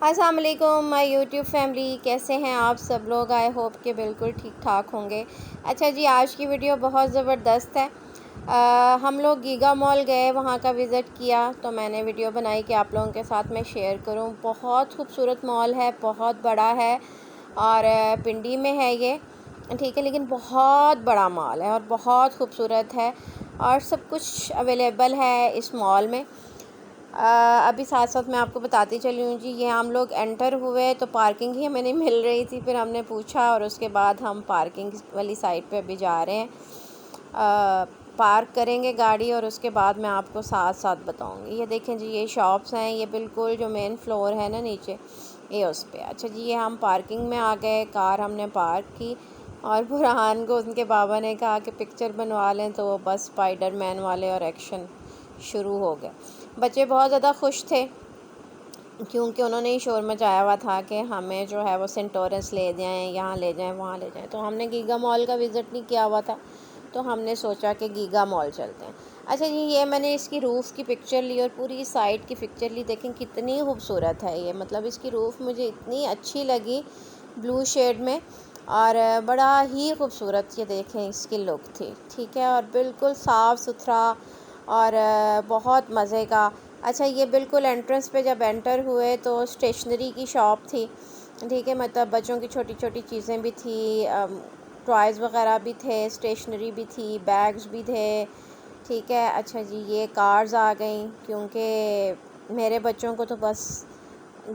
السلام علیکم مائی YouTube family, کیسے ہیں آپ سب لوگ؟ آئی ہوپ کہ بالکل ٹھیک ٹھاک ہوں گے۔ اچھا جی، آج کی ویڈیو بہت زبردست ہے۔ ہم لوگ گیگا مال گئے، وہاں کا وزٹ کیا، تو میں نے ویڈیو بنائی کہ آپ لوگوں کے ساتھ میں شیئر کروں۔ بہت خوبصورت مال ہے، بہت بڑا ہے اور پنڈی میں ہے یہ، ٹھیک ہے، لیکن بہت بڑا مال ہے اور بہت خوبصورت ہے اور سب کچھ اویلیبل ہے اس مال میں۔ ابھی ساتھ ساتھ میں آپ کو بتاتی چلی ہوں جی، یہ ہم لوگ انٹر ہوئے تو پارکنگ ہی ہمیں نہیں مل رہی تھی، پھر ہم نے پوچھا اور اس کے بعد ہم پارکنگ والی سائٹ پہ ابھی جا رہے ہیں۔ پارک کریں گے گاڑی اور اس کے بعد میں آپ کو ساتھ ساتھ بتاؤں گی۔ یہ دیکھیں جی، یہ شاپس ہیں، یہ بالکل جو مین فلور ہے نا نیچے، یہ اس پہ۔ اچھا جی، یہ ہم پارکنگ میں آ گئے، کار ہم نے پارک کی اور برہان کو ان کے بابا نے کہا کہ پکچر بنوا لیں، تو وہ بس اسپائڈر مین والے اور ایکشن شروع ہو گئے۔ بچے بہت زیادہ خوش تھے کیونکہ انہوں نے ہی شور مچایا ہوا تھا کہ ہمیں جو ہے وہ سینٹورس لے جائیں، یہاں لے جائیں، وہاں لے جائیں، تو ہم نے گیگا مال کا وزٹ نہیں کیا ہوا تھا، تو ہم نے سوچا کہ گیگا مال چلتے ہیں۔ اچھا جی، یہ میں نے اس کی روف کی پکچر لی اور پوری سائٹ کی پکچر لی، دیکھیں کتنی خوبصورت ہے یہ، مطلب اس کی روف مجھے اتنی اچھی لگی بلو شیڈ میں، اور بڑا ہی خوبصورت یہ دیکھیں اس کی لک تھی، ٹھیک ہے، اور بالکل صاف ستھرا اور بہت مزے کا۔ اچھا، یہ بالکل انٹرنس پہ جب انٹر ہوئے تو اسٹیشنری کی شاپ تھی، ٹھیک ہے، مطلب بچوں کی چھوٹی چھوٹی چیزیں بھی تھی، ٹوائز وغیرہ بھی تھے، اسٹیشنری بھی تھی، بیگز بھی تھے، ٹھیک ہے۔ اچھا جی، یہ کارز آ گئیں کیونکہ میرے بچوں کو تو بس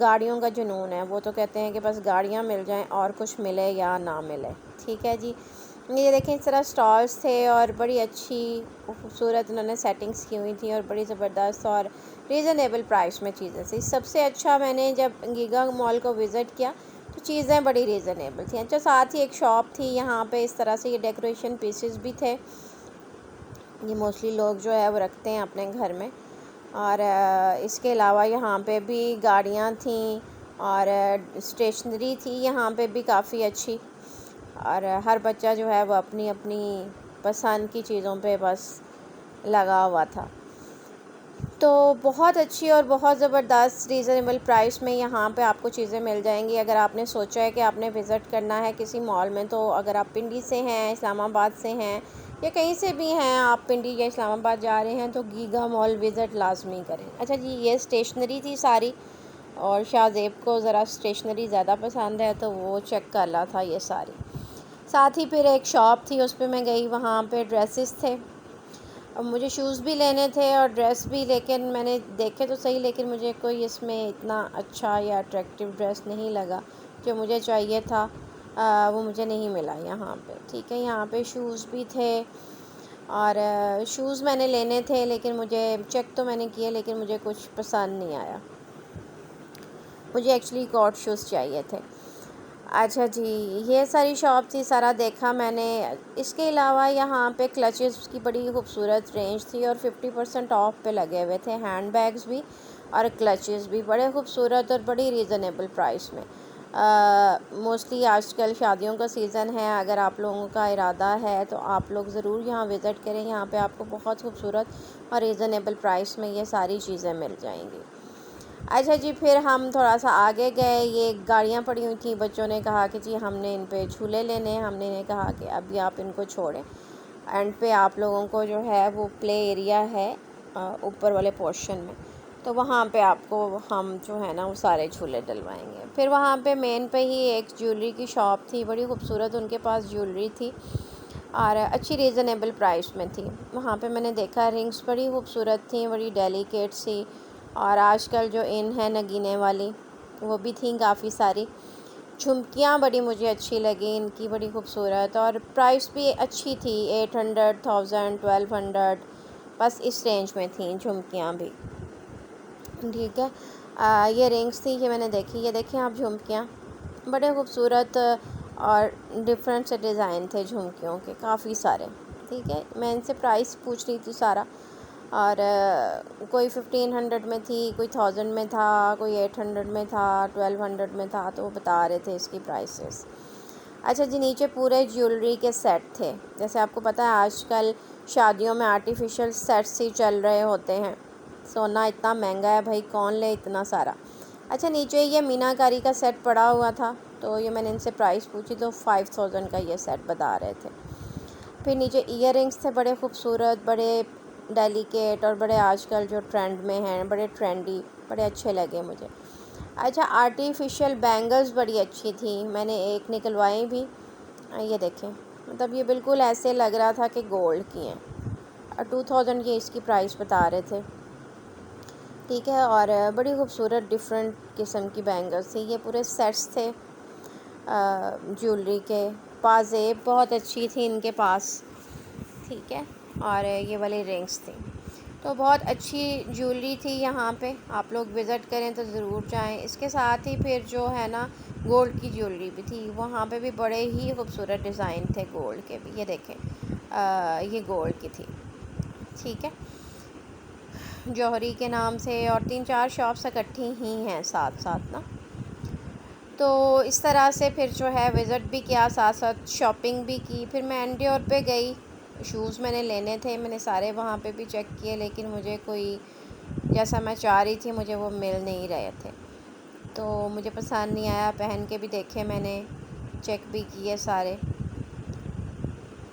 گاڑیوں کا جنون ہے، وہ تو کہتے ہیں کہ بس گاڑیاں مل جائیں اور کچھ ملے یا نہ ملے، ٹھیک ہے جی۔ یہ دیکھیں اس طرح سٹالز تھے اور بڑی اچھی خوبصورت انہوں نے سیٹنگز کی ہوئی تھیں اور بڑی زبردست اور ریزنیبل پرائس میں چیزیں تھیں۔ سب سے اچھا میں نے جب گیگا مال کو وزٹ کیا تو چیزیں بڑی ریزنیبل تھیں۔ اچھا، ساتھ ہی ایک شاپ تھی، یہاں پہ اس طرح سے یہ ڈیکوریشن پیسز بھی تھے، یہ موسٹلی لوگ جو ہے وہ رکھتے ہیں اپنے گھر میں، اور اس کے علاوہ یہاں پہ بھی گاڑیاں تھیں اور اسٹیشنری تھی یہاں پہ بھی کافی اچھی، اور ہر بچہ جو ہے وہ اپنی اپنی پسند کی چیزوں پہ بس لگا ہوا تھا۔ تو بہت اچھی اور بہت زبردست ریزنیبل پرائس میں یہاں پہ آپ کو چیزیں مل جائیں گی۔ اگر آپ نے سوچا ہے کہ آپ نے وزٹ کرنا ہے کسی مال میں، تو اگر آپ پنڈی سے ہیں، اسلام آباد سے ہیں یا کہیں سے بھی ہیں، آپ پنڈی یا اسلام آباد جا رہے ہیں تو گیگا مال وزٹ لازمی کریں۔ اچھا جی، یہ اسٹیشنری تھی ساری، اور شاہ زیب کو ذرا اسٹیشنری زیادہ پسند ہے تو وہ چیک کر رہا تھا یہ ساری۔ ساتھ ہی پھر ایک شاپ تھی، اس پہ میں گئی، وہاں پہ ڈریسز تھے، اب مجھے شوز بھی لینے تھے اور ڈریس بھی، لیکن میں نے دیکھے تو صحیح، لیکن مجھے کوئی اس میں اتنا اچھا یا اٹریکٹیو ڈریس نہیں لگا جو مجھے چاہیے تھا، وہ مجھے نہیں ملا یہاں پہ، ٹھیک ہے۔ یہاں پہ شوز بھی تھے اور شوز میں نے لینے تھے، لیکن مجھے چیک تو میں نے کیے لیکن مجھے کچھ پسند نہیں آیا، مجھے ایکچولی کورٹ شوز چاہیے تھے۔ اچھا جی، یہ ساری شاپ تھی، سارا دیکھا میں نے۔ اس کے علاوہ یہاں پہ کلچز کی بڑی خوبصورت رینج تھی اور 50% آف پہ لگے ہوئے تھے، ہینڈ بیگز بھی اور کلچز بھی بڑے خوبصورت اور بڑی ریزنیبل پرائس میں۔ موسٹلی آج کل شادیوں کا سیزن ہے، اگر آپ لوگوں کا ارادہ ہے تو آپ لوگ ضرور یہاں وزٹ کریں، یہاں پہ آپ کو بہت خوبصورت اور ریزنیبل پرائس میں یہ ساری چیزیں مل جائیں گی۔ اچھا جی، پھر ہم تھوڑا سا آگے گئے، یہ گاڑیاں پڑی ہوئی تھیں، بچوں نے کہا کہ جی ہم نے ان پہ جھولے لینے ہیں، ہم نے انہیں کہا کہ ابھی آپ ان کو چھوڑیں، اینڈ پہ آپ لوگوں کو جو ہے وہ پلے ایریا ہے اوپر والے پورشن میں، تو وہاں پہ آپ کو ہم جو ہے نا وہ سارے جھولے ڈلوائیں گے۔ پھر وہاں پہ مین پہ ہی ایک جیولری کی شاپ تھی، بڑی خوبصورت ان کے پاس جیولری تھی اور اچھی ریزنیبل پرائس میں تھی۔ وہاں پہ میں نے دیکھا رنگس بڑی خوبصورت تھیں، بڑی ڈیلیکیٹ سی، اور آج کل جو ان ہے نگینے والی وہ بھی تھیں کافی ساری۔ جھمکیاں بڑی مجھے اچھی لگیں ان کی، بڑی خوبصورت، اور پرائس بھی اچھی تھی، 800، 1000، 1200، بس اس رینج میں تھیں جھمکیاں بھی، ٹھیک ہے۔ یہ رنگس تھیں، یہ میں نے دیکھی، یہ دیکھیں آپ جھمکیاں بڑے خوبصورت اور ڈفرینٹ سے ڈیزائن تھے جھمکیوں کے کافی سارے، ٹھیک ہے۔ میں ان سے پرائس پوچھ رہی تھی سارا، اور کوئی 1500 میں تھی، کوئی 1000 میں تھا، کوئی 800 میں تھا، 1200 میں تھا، تو وہ بتا رہے تھے اس کی پرائسز۔ اچھا جی، نیچے پورے جیولری کے سیٹ تھے، جیسے آپ کو پتہ ہے آج کل شادیوں میں آرٹیفیشل سیٹس ہی چل رہے ہوتے ہیں، سونا اتنا مہنگا ہے بھائی، کون لے اتنا سارا، اچھا نیچے یہ مینا کاری کا سیٹ پڑا ہوا تھا، تو یہ میں نے ان سے پرائس پوچھی تو 5000 کا یہ سیٹ بتا رہے تھے۔ پھر نیچے ایئر رنگس تھے بڑے خوبصورت، بڑے ڈیلیکیٹ اور بڑے آج کل جو ٹرینڈ میں ہیں، بڑے ٹرینڈی، بڑے اچھے لگے مجھے۔ اچھا آرٹیفیشیل بینگلز بڑی اچھی تھیں، میں نے ایک نکلوائی بھی، یہ دیکھیں مطلب یہ بالکل ایسے لگ رہا تھا کہ گولڈ کی ہیں، اور 2000 کی اس کی پرائس بتا رہے تھے، ٹھیک ہے۔ اور بڑی خوبصورت ڈفرینٹ قسم کی بینگلز تھیں، یہ پورے سیٹس تھے جیولری کے، پازیب بہت اچھی تھی ان کے پاس، ٹھیک ہے۔ اور یہ والی رنگس تھیں، تو بہت اچھی جیولری تھی یہاں پہ، آپ لوگ وزٹ کریں تو ضرور جائیں۔ اس کے ساتھ ہی پھر جو ہے نا گولڈ کی جیولری بھی تھی، وہاں پہ بھی بڑے ہی خوبصورت ڈیزائن تھے گولڈ کے بھی، یہ دیکھیں یہ گولڈ کی تھی، ٹھیک ہے، جوہری کے نام سے، اور 3-4 شاپس اکٹھی ہی ہیں ساتھ ساتھ نا۔ تو اس طرح سے پھر جو ہے وزٹ بھی کیا، ساتھ ساتھ شاپنگ بھی کی۔ پھر میں انڈیور پہ گئی، شوز میں نے لینے تھے، میں نے سارے وہاں پہ بھی چیک کیے، لیکن مجھے کوئی جیسا میں چاہ رہی تھی مجھے وہ مل نہیں رہے تھے، تو مجھے پسند نہیں آیا۔ پہن کے بھی دیکھے میں نے، چیک بھی کیے سارے،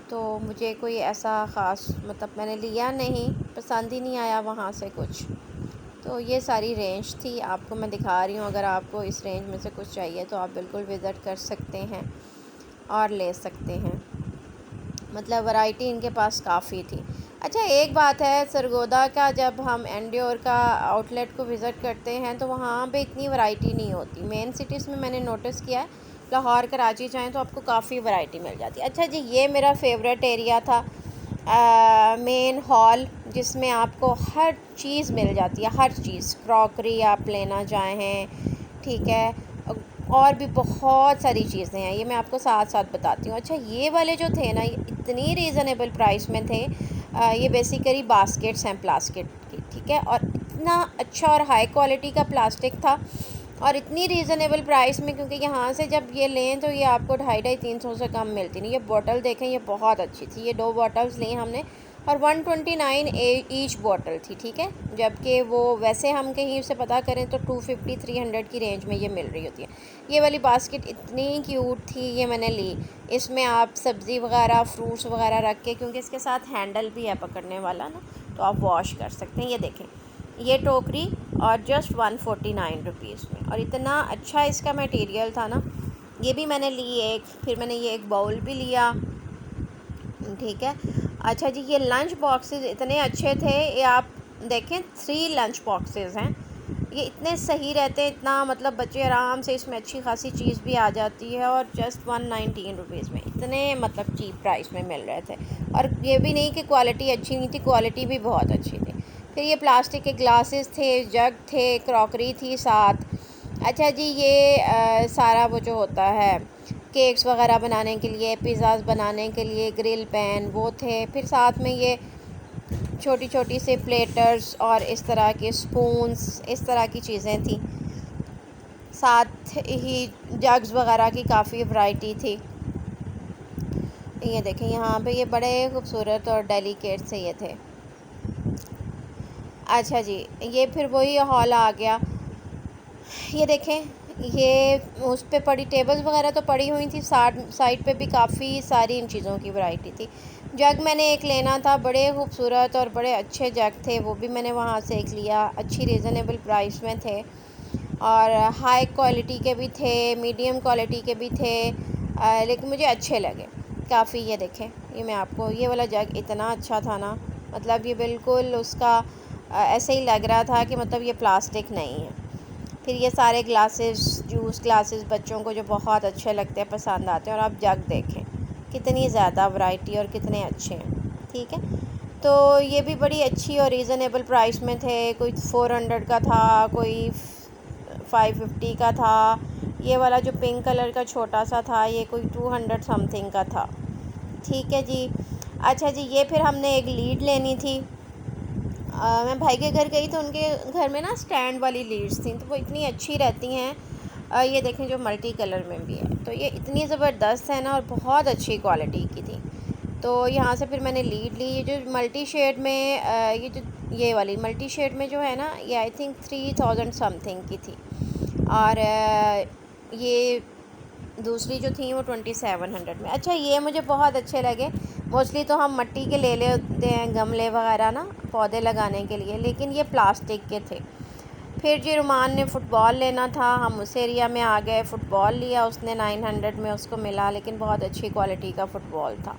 تو مجھے کوئی ایسا خاص مطلب میں نے لیا نہیں، پسند ہی نہیں آیا وہاں سے کچھ۔ تو یہ ساری رینج تھی، آپ کو میں دکھا رہی ہوں، اگر آپ کو اس رینج میں سے کچھ چاہیے تو آپ بالکل وزٹ کر سکتے ہیں اور لے سکتے ہیں، مطلب ورائٹی ان کے پاس کافی تھی۔ اچھا ایک بات ہے، سرگودا کا جب ہم انڈیور کا آؤٹ لیٹ کو وزٹ کرتے ہیں تو وہاں پہ اتنی ورائٹی نہیں ہوتی، مین سٹیز میں نے نوٹس کیا ہے، لاہور کراچی جائیں تو آپ کو کافی ورائٹی مل جاتی ہے۔ اچھا جی یہ میرا فیوریٹ ایریا تھا مین ہال، جس میں آپ کو ہر چیز مل جاتی ہے، ہر چیز، کراکری آپ لینا چاہیں، ٹھیک ہے، اور بھی بہت ساری چیزیں ہیں، یہ میں آپ کو ساتھ ساتھ بتاتی ہوں۔ اچھا یہ والے جو تھے نا، یہ اتنی ریزنیبل پرائس میں تھے، یہ بیسیکلی باسکٹس ہیں پلاسٹک کی، ٹھیک ہے، اور اتنا اچھا اور ہائی کوالٹی کا پلاسٹک تھا، اور اتنی ریزنیبل پرائس میں، کیونکہ یہاں سے جب یہ لیں تو یہ آپ کو 250-300 سے کم ملتی نہیں۔ یہ بوٹل دیکھیں، یہ بہت اچھی تھی، یہ 2 بوٹلز لیں ہم نے، اور 129 ایچ بوٹل تھی، ٹھیک ہے، جبکہ وہ ویسے ہم کہیں سے پتہ کریں تو 250-300 کی رینج میں یہ مل رہی ہوتی ہے۔ یہ والی باسکٹ اتنی کیوٹ تھی، یہ میں نے لی، اس میں آپ سبزی وغیرہ، فروٹس وغیرہ رکھ کے، کیونکہ اس کے ساتھ ہینڈل بھی ہے پکڑنے والا نا، تو آپ واش کر سکتے ہیں۔ یہ دیکھیں یہ ٹوکری، اور جسٹ 149 روپیز میں، اور اتنا اچھا اس کا میٹیریل تھا نا، یہ بھی میں نے لی ایک۔ پھر میں نے یہ ایک باؤل بھی لیا، ٹھیک ہے۔ اچھا جی یہ لنچ باکسز اتنے اچھے تھے، یہ آپ دیکھیں 3 لنچ باکسز ہیں، یہ اتنے صحیح رہتے ہیں، اتنا مطلب بچے آرام سے اس میں اچھی خاصی چیز بھی آ جاتی ہے، اور جسٹ 119 روپیز میں اتنے مطلب چیپ پرائس میں مل رہے تھے، اور یہ بھی نہیں کہ کوالٹی اچھی نہیں تھی، کوالٹی بھی بہت اچھی تھی۔ پھر یہ پلاسٹک کے گلاسز تھے، جگ تھے، کراکری تھی ساتھ۔ اچھا جی یہ سارا وہ جو ہوتا ہے کیکس وغیرہ بنانے کے لیے، پیزاز بنانے کے لیے گرل پین وہ تھے، پھر ساتھ میں یہ چھوٹی چھوٹی سے پلیٹرز اور اس طرح کے سپونز، اس طرح کی چیزیں تھیں، ساتھ ہی جگز وغیرہ کی کافی ورائٹی تھی۔ یہ دیکھیں یہاں پہ یہ بڑے خوبصورت اور ڈیلیکیٹ سے یہ تھے۔ اچھا جی یہ پھر وہی ہال آ گیا، یہ دیکھیں یہ اس پہ پڑی ٹیبلز وغیرہ تو پڑی ہوئی تھی، سائڈ پہ بھی کافی ساری ان چیزوں کی ورائٹی تھی۔ جگ میں نے ایک لینا تھا، بڑے خوبصورت اور بڑے اچھے جگ تھے، وہ بھی میں نے وہاں سے ایک لیا، اچھی ریزنیبل پرائس میں تھے، اور ہائی کوالٹی کے بھی تھے، میڈیم کوالٹی کے بھی تھے، لیکن مجھے اچھے لگے کافی۔ یہ دیکھیں یہ میں آپ کو، یہ والا جگ اتنا اچھا تھا نا، مطلب یہ بالکل اس کا ایسے ہی لگ رہا تھا کہ مطلب یہ پلاسٹک نہیں ہے۔ پھر یہ سارے گلاسز، جوس گلاسز بچوں کو جو بہت اچھے لگتے ہیں، پسند آتے ہیں، اور آپ جگ دیکھیں کتنی زیادہ ورائٹی اور کتنے اچھے ہیں، ٹھیک ہے۔ تو یہ بھی بڑی اچھی اور ریزنیبل پرائس میں تھے، کوئی 400 کا تھا، کوئی 550 کا تھا، یہ والا جو پنک کلر کا چھوٹا سا تھا یہ کوئی 200 سم تھنگ کا تھا، ٹھیک ہے جی۔ اچھا جی یہ پھر ہم نے ایک لیڈ لینی تھی، میں بھائی کے گھر گئی تو ان کے گھر میں نا سٹینڈ والی لیڈز تھیں، تو وہ اتنی اچھی رہتی ہیں، یہ دیکھیں جو ملٹی کلر میں بھی ہے، تو یہ اتنی زبردست ہے نا، اور بہت اچھی کوالٹی کی تھی، تو یہاں سے پھر میں نے لیڈ لی۔ یہ جو ملٹی شیڈ میں یہ والی ملٹی شیڈ میں جو ہے نا، یہ آئی تھنک 3000 سم تھنگ کی تھی، اور یہ دوسری جو تھیں وہ 2700 میں. اچھا یہ مجھے بہت اچھے لگے. موسٹلی تو ہم مٹی کے لے لیتے ہیں گملے وغیرہ نا پودے لگانے کے لیے، لیکن یہ پلاسٹک کے تھے. پھر جی رومان نے فٹ بال لینا تھا، ہم اس ایریا میں آ گئے. فٹ بال لیا اس نے 900 میں اس کو ملا، لیکن بہت اچھی کوالٹی کا فٹ بال تھا.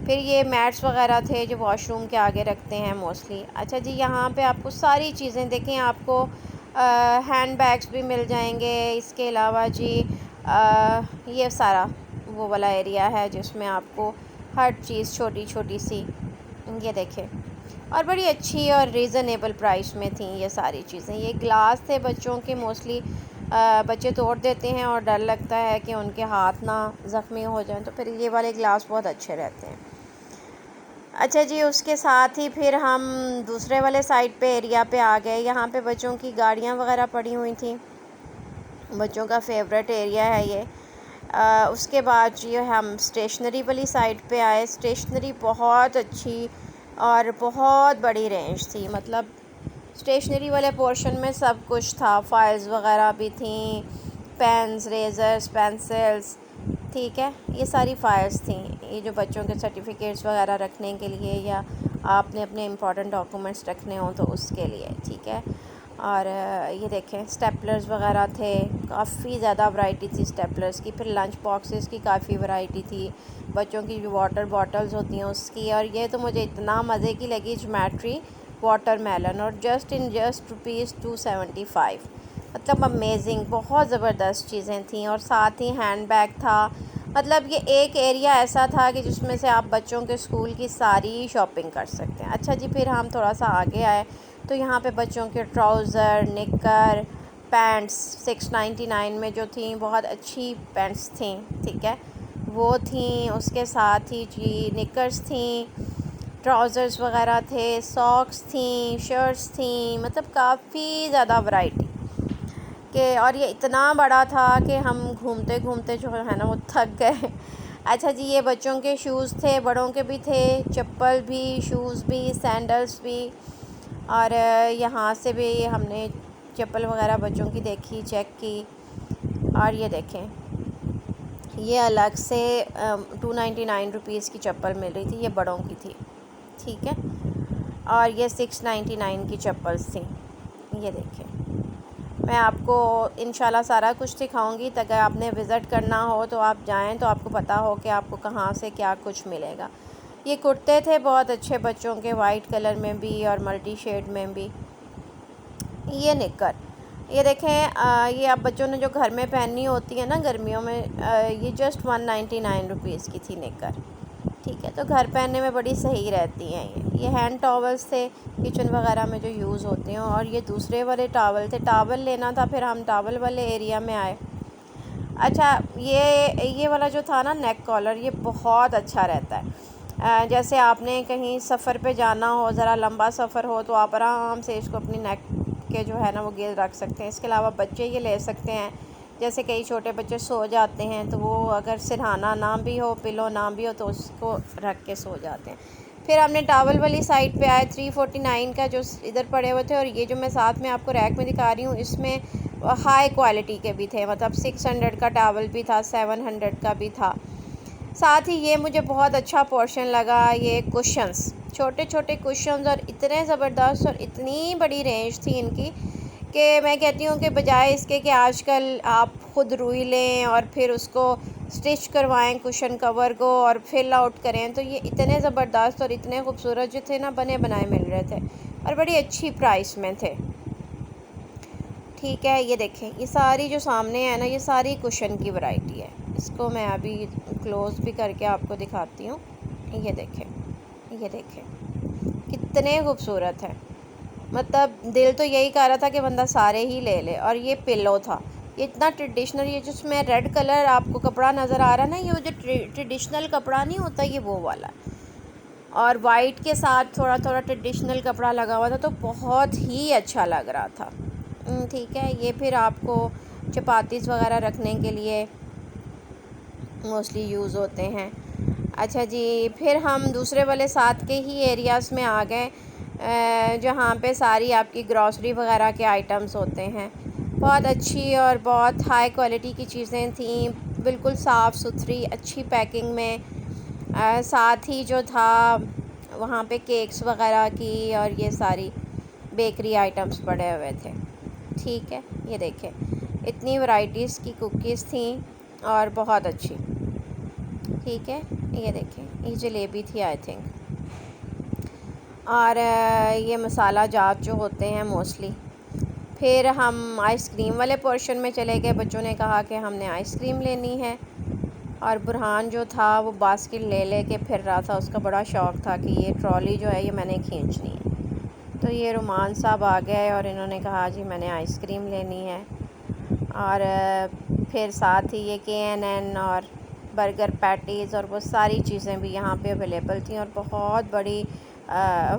پھر یہ میٹس وغیرہ تھے جو واش روم کے آگے رکھتے ہیں موسٹلی. اچھا جی یہاں پہ آپ کو ساری چیزیں دیکھیں، آپ کو ہینڈ بیگس بھی مل جائیں گے. اس کے علاوہ جی یہ سارا وہ والا ایریا ہے جس میں آپ کو ہر چیز چھوٹی چھوٹی سی یہ دیکھیں، اور بڑی اچھی اور ریزنیبل پرائس میں تھیں یہ ساری چیزیں. یہ گلاس تھے بچوں کے، موسٹلی بچے توڑ دیتے ہیں اور ڈر لگتا ہے کہ ان کے ہاتھ نہ زخمی ہو جائیں، تو پھر یہ والے گلاس بہت اچھے رہتے ہیں. اچھا جی اس کے ساتھ ہی پھر ہم دوسرے والے سائڈ پہ ایریا پہ آ گئے. یہاں پہ بچوں کی گاڑیاں وغیرہ پڑی ہوئی تھیں، بچوں کا فیوریٹ ایریا ہے یہ. اس کے بعد جی ہم اسٹیشنری والی سائڈ پہ آئے. اسٹیشنری بہت اچھی اور بہت بڑی رینج تھی، مطلب اسٹیشنری والے پورشن میں سب کچھ تھا. فائلز وغیرہ بھی تھیں، پینز، ریزرز، پینسلز، ٹھیک ہے یہ ساری فائلز تھیں. یہ جو بچوں کے سرٹیفکیٹس وغیرہ رکھنے کے لیے، یا آپ نے اپنے امپورٹنٹ ڈاکومنٹس رکھنے ہوں تو اس کے لیے، ٹھیک ہے. اور یہ دیکھیں اسٹیپلرز وغیرہ تھے، کافی زیادہ ورائٹی تھی اسٹیپلرز کی. پھر لنچ باکسز کی کافی ورائٹی تھی، بچوں کی جو واٹر باٹلز ہوتی ہیں اس کی. اور یہ تو مجھے اتنا مزے کی لگی جیومیٹری واٹر میلن، اور جسٹ ₹275، مطلب امیزنگ، بہت زبردست چیزیں تھیں. اور ساتھ ہی ہینڈ بیگ تھا. مطلب یہ ایک ایریا ایسا تھا کہ جس میں سے آپ بچوں کے اسکول کی ساری شاپنگ کر سکتے ہیں. اچھا جی پھر ہم تھوڑا سا آگے آئے تو یہاں پہ بچوں کے ٹراؤزر، نکر، پینٹس 699 میں جو تھیں بہت اچھی پینٹس تھیں، ٹھیک ہے وہ تھیں. اس کے ساتھ ہی جی نکرز تھیں، ٹراؤزرز وغیرہ تھے، ساکس تھیں، شرٹس تھیں، مطلب کافی زیادہ ورائٹی کہ. اور یہ اتنا بڑا تھا کہ ہم گھومتے گھومتے جو ہے نا وہ تھک گئے. اچھا جی یہ بچوں کے شوز تھے، بڑوں کے بھی تھے، چپل بھی، شوز بھی، سینڈلز بھی. اور یہاں سے بھی ہم نے چپل وغیرہ بچوں کی دیکھی، چیک کی. اور یہ دیکھیں یہ الگ سے ₹299 کی چپل مل رہی تھی، یہ بڑوں کی تھی، ٹھیک ہے. اور یہ 699 کی چپلز تھیں. یہ دیکھیں میں آپ کو انشاءاللہ سارا کچھ دکھاؤں گی، تاکہ آپ نے وزٹ کرنا ہو تو آپ جائیں تو آپ کو پتہ ہو کہ آپ کو کہاں سے کیا کچھ ملے گا. یہ کرتے تھے بہت اچھے بچوں کے، وائٹ کلر میں بھی اور ملٹی شیڈ میں بھی. یہ نکر یہ دیکھیں یہ اب بچوں نے جو گھر میں پہننی ہوتی ہے نا گرمیوں میں، یہ جسٹ ₹199 کی تھی نکر، ٹھیک ہے. تو گھر پہننے میں بڑی صحیح رہتی ہیں. یہ ہینڈ ٹاولز تھے کچن وغیرہ میں جو یوز ہوتے ہیں. اور یہ دوسرے والے ٹاول تھے، ٹاول لینا تھا، پھر ہم ٹاول والے ایریا میں آئے. اچھا یہ والا جو تھا نا نیک کالر، یہ بہت اچھا رہتا ہے. جیسے آپ نے کہیں سفر پہ جانا ہو، ذرا لمبا سفر ہو، تو آپ آرام سے اس کو اپنی نیک کے جو ہے نا وہ گرد رکھ سکتے ہیں. اس کے علاوہ بچے یہ لے سکتے ہیں، جیسے کئی چھوٹے بچے سو جاتے ہیں تو وہ اگر سرہانہ نہ بھی ہو، پلو نہ بھی ہو، تو اس کو رکھ کے سو جاتے ہیں. پھر ہم نے ٹاول والی سائڈ پہ آئے. 349 کا جو ادھر پڑے ہوئے تھے. اور یہ جو میں ساتھ میں آپ کو ریک میں دکھا رہی ہوں اس میں ہائی کوالٹی کے بھی تھے، مطلب 600 کا ٹاول بھی تھا، 700 کا بھی تھا. ساتھ ہی یہ مجھے بہت اچھا پورشن لگا، یہ کوشنز، چھوٹے چھوٹے کوشنز، اور اتنے زبردست اور اتنی بڑی رینج تھی ان کی کہ میں کہتی ہوں کہ بجائے اس کے کہ آج کل آپ خود روئی لیں اور پھر اس کو سٹچ کروائیں کوشن کور کو اور فل آؤٹ کریں، تو یہ اتنے زبردست اور اتنے خوبصورت جو تھے نا بنے بنائے مل رہے تھے، اور بڑی اچھی پرائس میں تھے، ٹھیک ہے. یہ دیکھیں یہ ساری جو سامنے ہے نا یہ ساری کوشن کی ورائٹی ہے. اس کو میں ابھی کلوز بھی کر کے آپ کو دکھاتی ہوں. یہ دیکھیں کتنے خوبصورت ہیں، مطلب دل تو یہی کہہ رہا تھا کہ بندہ سارے ہی لے لے. اور یہ پلو تھا، یہ اتنا ٹریڈیشنل، یہ جس میں ریڈ کلر آپ کو کپڑا نظر آ رہا ہے نا، یہ جو ٹریڈیشنل کپڑا نہیں ہوتا یہ وہ والا، اور وائٹ کے ساتھ تھوڑا تھوڑا ٹریڈیشنل کپڑا لگا ہوا تھا، تو بہت ہی اچھا لگ رہا تھا، ٹھیک ہے. یہ پھر آپ کو چپاتیز وغیرہ رکھنے کے لیے موسٹلی یوز ہوتے ہیں. اچھا جی پھر ہم دوسرے والے ساتھ کے ہی ایریاز میں آ گئے جہاں پہ ساری آپ کی گروسری وغیرہ کے آئٹمز ہوتے ہیں. بہت اچھی اور بہت ہائی کوالٹی کی چیزیں تھیں، بالکل صاف ستھری اچھی پیکنگ میں۔ ساتھ ہی جو تھا وہاں پہ کیکس وغیرہ کی اور یہ ساری بیکری آئٹمس پڑے ہوئے تھے۔ ٹھیک ہے، یہ دیکھیں اتنی ورائٹیز کی کوکیز تھیں اور بہت اچھی۔ ٹھیک ہے، یہ دیکھیں یہ جلیبی تھی آئی تھنک، اور یہ مسالہ جات جو ہوتے ہیں موسٹلی۔ پھر ہم آئس کریم والے پورشن میں چلے گئے، بچوں نے کہا کہ ہم نے آئس کریم لینی ہے، اور برہان جو تھا وہ باسکٹ لے لے کے پھر رہا تھا، اس کا بڑا شوق تھا کہ یہ ٹرالی جو ہے یہ میں نے کھینچنی ہے۔ تو یہ رومان صاحب آ گئے اور انہوں نے کہا جی میں نے آئس کریم لینی ہے، اور پھر ساتھ ہی یہ KNN اور برگر پیٹیز اور وہ ساری چیزیں بھی یہاں پہ اویلیبل تھیں، اور بہت بڑی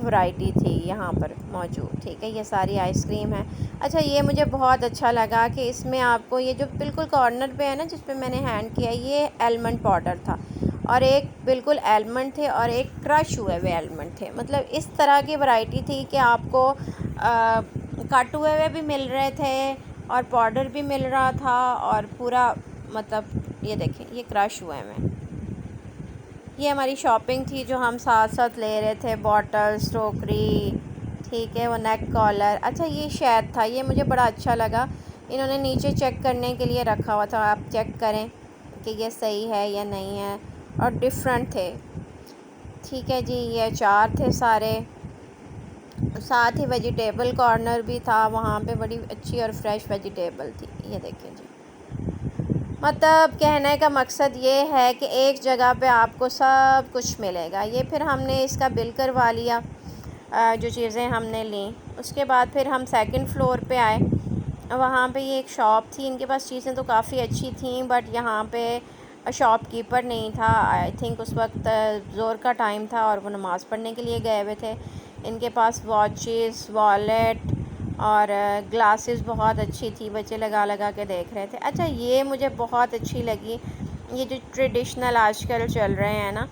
ورائٹی تھی یہاں پر موجود۔ ٹھیک ہے، یہ ساری آئس کریم ہے۔ اچھا، یہ مجھے بہت اچھا لگا کہ اس میں آپ کو یہ جو بالکل کارنر پہ ہے نا جس پہ میں نے ہینڈ کیا، یہ ایلمنڈ پاؤڈر تھا، اور ایک بالکل ایلمنڈ تھے اور ایک کرش ہوئے ہوئے ایلمنڈ تھے۔ مطلب اس طرح کی ورائٹی تھی کہ آپ کو کٹ ہوئے ہوئے بھی مل رہے تھے اور پاؤڈر بھی مل رہا تھا، اور پورا مطلب یہ دیکھیں یہ کرش ہوئے ہوئے۔ یہ ہماری شاپنگ تھی جو ہم ساتھ ساتھ لے رہے تھے، بوٹلز، ٹوکری، ٹھیک ہے، وہ نیک کالر۔ اچھا، یہ شید تھا، یہ مجھے بڑا اچھا لگا، انہوں نے نیچے چیک کرنے کے لیے رکھا ہوا تھا، آپ چیک کریں کہ یہ صحیح ہے یا نہیں ہے، اور ڈفرینٹ تھے۔ ٹھیک ہے جی، یہ اچار تھے سارے، ساتھ ہی ویجیٹیبل کارنر بھی تھا، وہاں پہ بڑی اچھی اور فریش ویجیٹیبل تھی۔ یہ دیکھیں جی، مطلب کہنے کا مقصد یہ ہے کہ ایک جگہ پہ آپ کو سب کچھ ملے گا۔ یہ پھر ہم نے اس کا بل کروا لیا جو چیزیں ہم نے لیں۔ اس کے بعد پھر ہم سیکنڈ فلور پہ آئے، وہاں پہ یہ ایک شاپ تھی، ان کے پاس چیزیں تو کافی اچھی تھیں، بٹ یہاں پہ شاپ کیپر نہیں تھا، آئی تھنک اس وقت ظہر کا ٹائم تھا اور وہ نماز پڑھنے کے لیے گئے ہوئے تھے۔ ان کے پاس واچز، والیٹ اور گلاسز بہت اچھی تھی، بچے لگا لگا کے دیکھ رہے تھے۔ اچھا، یہ مجھے بہت اچھی لگی، یہ جو ٹریڈیشنل آج کل چل رہے ہیں نا،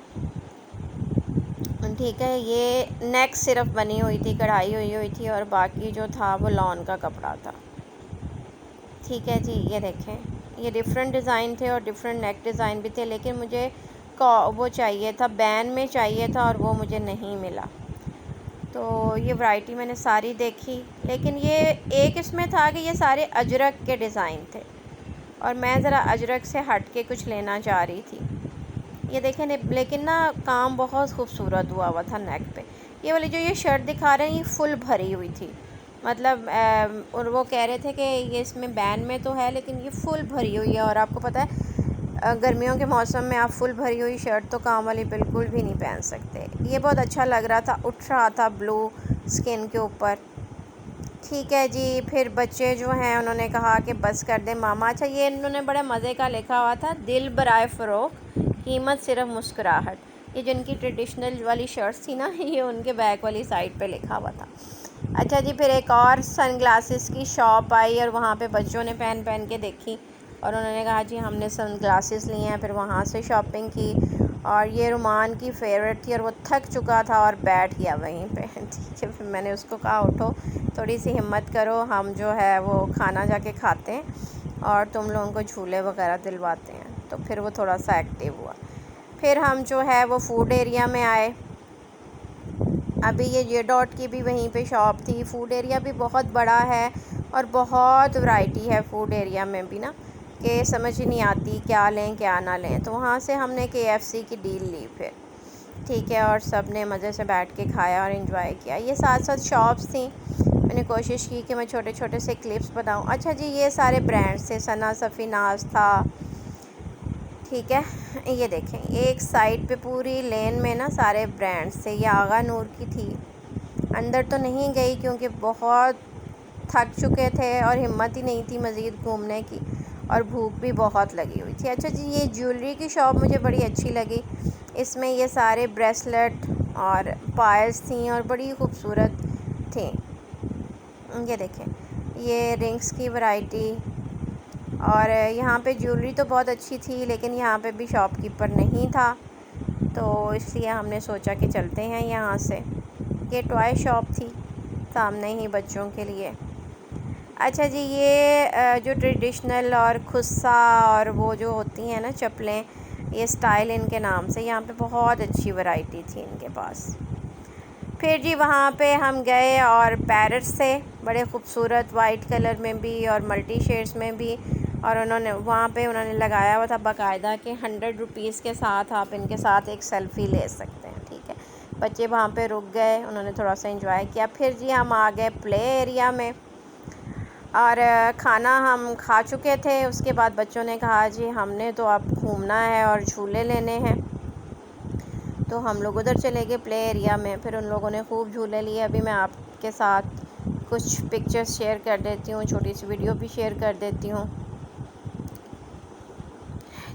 ٹھیک ہے، یہ نیک صرف بنی ہوئی تھی، کڑھائی ہوئی تھی، اور باقی جو تھا وہ لون کا کپڑا تھا۔ ٹھیک ہے جی، یہ دیکھیں یہ ڈفرینٹ ڈیزائن تھے اور ڈفرینٹ نیک ڈیزائن بھی تھے، لیکن مجھے وہ چاہیے تھا، بین میں چاہیے تھا، اور وہ مجھے نہیں ملا۔ تو یہ ورائٹی میں نے ساری دیکھی، لیکن یہ ایک اس میں تھا کہ یہ سارے اجرک کے ڈیزائن تھے، اور میں ذرا اجرک سے ہٹ کے کچھ لینا چاہ رہی تھی۔ یہ دیکھیں، لیکن نا کام بہت خوبصورت ہوا ہوا تھا نیک پہ۔ یہ والی جو یہ شرٹ دکھا رہے ہیں یہ فل بھری ہوئی تھی، مطلب اور وہ کہہ رہے تھے کہ یہ اس میں بین میں تو ہے لیکن یہ فل بھری ہوئی ہے، اور آپ کو پتہ ہے گرمیوں کے موسم میں آپ فل بھری ہوئی شرٹ تو کام والی بالکل بھی نہیں پہن سکتے۔ یہ بہت اچھا لگ رہا تھا، اٹھ رہا تھا بلو سکن کے اوپر۔ ٹھیک ہے جی، پھر بچے جو ہیں انہوں نے کہا کہ بس کر دیں ماما۔ اچھا، یہ انہوں نے بڑے مزے کا لکھا ہوا تھا، دل برائے فروخت، قیمت صرف مسکراہٹ۔ یہ جن کی ٹریڈیشنل والی شرٹس تھی نا، یہ ان کے بیک والی سائڈ پہ لکھا ہوا تھا۔ اچھا جی، پھر ایک اور سن گلاسز کی شاپ آئی، اور وہاں پہ بچوں نے پہن کے دیکھی، اور انہوں نے کہا جی ہم نے سن گلاسز لیے ہیں، پھر وہاں سے شاپنگ کی، اور یہ رومان کی فیوریٹ تھی اور وہ تھک چکا تھا اور بیٹھ گیا وہیں پہ۔ ٹھیک ہے، پھر میں نے اس کو کہا اٹھو، تھوڑی سی ہمت کرو، ہم جو ہے وہ کھانا جا کے کھاتے ہیں اور تم لوگوں کو جھولے وغیرہ دلواتے ہیں۔ تو پھر وہ تھوڑا سا ایکٹیو ہوا۔ پھر ہم جو ہے وہ فوڈ ایریا میں آئے، ابھی یہ ڈاٹ کی بھی وہیں پہ شاپ تھی۔ فوڈ ایریا بھی بہت بڑا ہے اور بہت ورائٹی ہے فوڈ ایریا میں بھی نا، کہ سمجھ ہی نہیں آتی کیا لیں کیا نہ لیں۔ تو وہاں سے ہم نے KFC کی ڈیل لی پھر، ٹھیک ہے، اور سب نے مزے سے بیٹھ کے کھایا اور انجوائے کیا۔ یہ ساتھ ساتھ شاپس تھیں، میں نے کوشش کی کہ میں چھوٹے چھوٹے سے کلپس بتاؤں۔ اچھا جی، یہ سارے برانڈس تھے، ثنا صفی ناز تھا، ٹھیک ہے، یہ دیکھیں ایک سائڈ پہ پوری لین میں نا سارے برانڈس تھے۔ یہ آغا نور کی تھی، اندر تو نہیں گئی کیونکہ بہت تھک چکے تھے اور ہمت ہی نہیں تھی مزید گھومنے کی، اور بھوک بھی بہت لگی ہوئی تھی۔ اچھا جی، یہ جیولری کی شاپ مجھے بڑی اچھی لگی، اس میں یہ سارے بریسلٹ اور پائلس تھیں اور بڑی خوبصورت تھیں۔ یہ دیکھیں یہ رنگس کی ورائٹی، اور یہاں پہ جیولری تو بہت اچھی تھی لیکن یہاں پہ بھی شاپ کیپر نہیں تھا، تو اس لیے ہم نے سوچا کہ چلتے ہیں یہاں سے۔ یہ ٹوائے شاپ تھی سامنے ہی بچوں کے لیے۔ اچھا جی، یہ جو ٹریڈیشنل اور خصہ اور وہ جو ہوتی ہیں نا چپلیں، یہ اسٹائل ان کے نام سے، یہاں پہ بہت اچھی ورائٹی تھی ان کے پاس۔ پھر جی وہاں پہ ہم گئے اور پیرٹس تھے، بڑے خوبصورت وائٹ کلر میں بھی اور ملٹی شیڈس میں بھی، اور وہاں پہ انہوں نے لگایا ہوا تھا باقاعدہ کہ 100 روپیز کے ساتھ آپ ان کے ساتھ ایک سیلفی لے سکتے ہیں، ٹھیک ہے۔ بچے وہاں پہ رک گئے، انہوں نے تھوڑا سا انجوائے کیا۔ پھر جی ہم آ گئے پلے ایریا میں، اور کھانا ہم کھا چکے تھے۔ اس کے بعد بچوں نے کہا جی ہم نے تو اب گھومنا ہے اور جھولے لینے ہیں، تو ہم لوگ ادھر چلے گئے پلے ایریا میں۔ پھر ان لوگوں نے خوب جھولے لیے۔ ابھی میں آپ کے ساتھ کچھ پکچرز شیئر کر دیتی ہوں، چھوٹی سی ویڈیو بھی شیئر کر دیتی ہوں،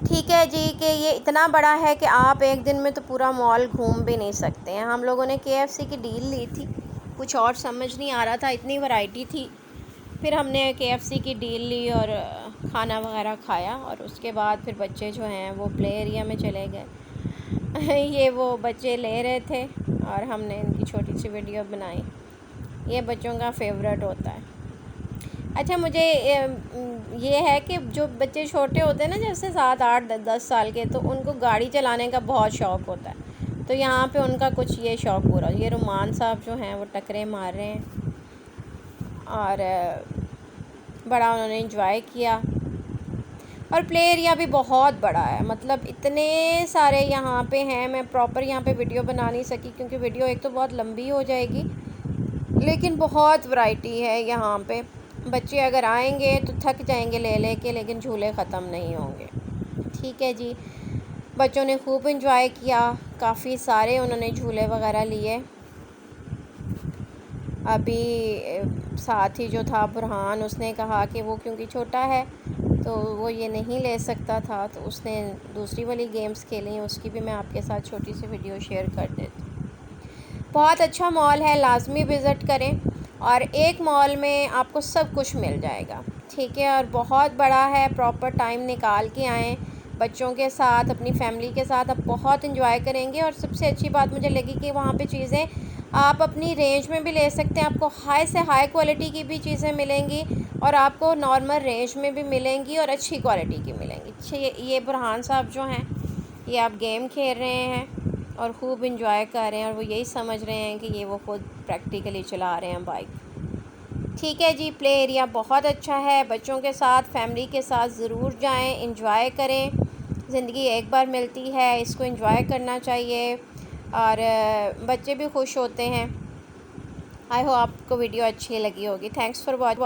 ٹھیک ہے جی، کہ یہ اتنا بڑا ہے کہ آپ ایک دن میں تو پورا مال گھوم بھی نہیں سکتے ہیں۔ ہم لوگوں نے KFC کی ڈیل لی تھی، کچھ اور سمجھ نہیں آ رہا تھا، اتنی ورائٹی تھی۔ پھر ہم نے KFC کی ڈیل لی اور کھانا وغیرہ کھایا، اور اس کے بعد پھر بچے جو ہیں وہ پلے ایریا میں چلے گئے۔ یہ وہ بچے لے رہے تھے اور ہم نے ان کی چھوٹی سی ویڈیو بنائی۔ یہ بچوں کا فیورٹ ہوتا ہے۔ اچھا، مجھے یہ ہے کہ جو بچے چھوٹے ہوتے ہیں نا، جیسے 7 8 10 سال کے، تو ان کو گاڑی چلانے کا بہت شوق ہوتا ہے، تو یہاں پہ ان کا کچھ یہ شوق پورا۔ یہ رومان صاحب جو ہیں وہ ٹکرے مار رہے ہیں، اور بڑا انہوں نے انجوائے کیا۔ اور پلے ایریا بھی بہت بڑا ہے، مطلب اتنے سارے یہاں پہ ہیں۔ میں پراپر یہاں پہ ویڈیو بنا نہیں سکی کیونکہ ویڈیو ایک تو بہت لمبی ہو جائے گی، لیکن بہت ورائٹی ہے یہاں پہ۔ بچے اگر آئیں گے تو تھک جائیں گے لے کے، لیکن جھولے ختم نہیں ہوں گے، ٹھیک ہے جی۔ بچوں نے خوب انجوائے کیا، کافی سارے انہوں نے جھولے وغیرہ لیے۔ ابھی ساتھ ہی جو تھا برہان، اس نے کہا کہ وہ کیونکہ چھوٹا ہے تو وہ یہ نہیں لے سکتا تھا، تو اس نے دوسری والی گیمز کھیلیں، اس کی بھی میں آپ کے ساتھ چھوٹی سی ویڈیو شیئر کر دیتی ہوں۔ بہت اچھا مال ہے، لازمی وزٹ کریں، اور ایک مال میں آپ کو سب کچھ مل جائے گا، ٹھیک ہے۔ اور بہت بڑا ہے، پراپر ٹائم نکال کے آئیں بچوں کے ساتھ، اپنی فیملی کے ساتھ، آپ بہت انجوائے کریں گے۔ اور سب سے اچھی بات مجھے لگی کہ وہاں پہ چیزیں آپ اپنی رینج میں بھی لے سکتے ہیں، آپ کو ہائی سے ہائی کوالٹی کی بھی چیزیں ملیں گی، اور آپ کو نارمل رینج میں بھی ملیں گی اور اچھی کوالٹی کی ملیں گی۔ یہ برہان صاحب جو ہیں، یہ آپ گیم کھیل رہے ہیں اور خوب انجوائے کر رہے ہیں، اور وہ یہی سمجھ رہے ہیں کہ یہ وہ خود پریکٹیکلی چلا رہے ہیں بائک، ٹھیک ہے جی۔ پلے ایریا بہت اچھا ہے، بچوں کے ساتھ، فیملی کے ساتھ ضرور جائیں، انجوائے کریں۔ زندگی ایک بار ملتی ہے، اس کو انجوائے کرنا چاہیے، اور بچے بھی خوش ہوتے ہیں۔ آئی ہوپ آپ کو ویڈیو اچھی لگی ہوگی۔ Thanks for watching.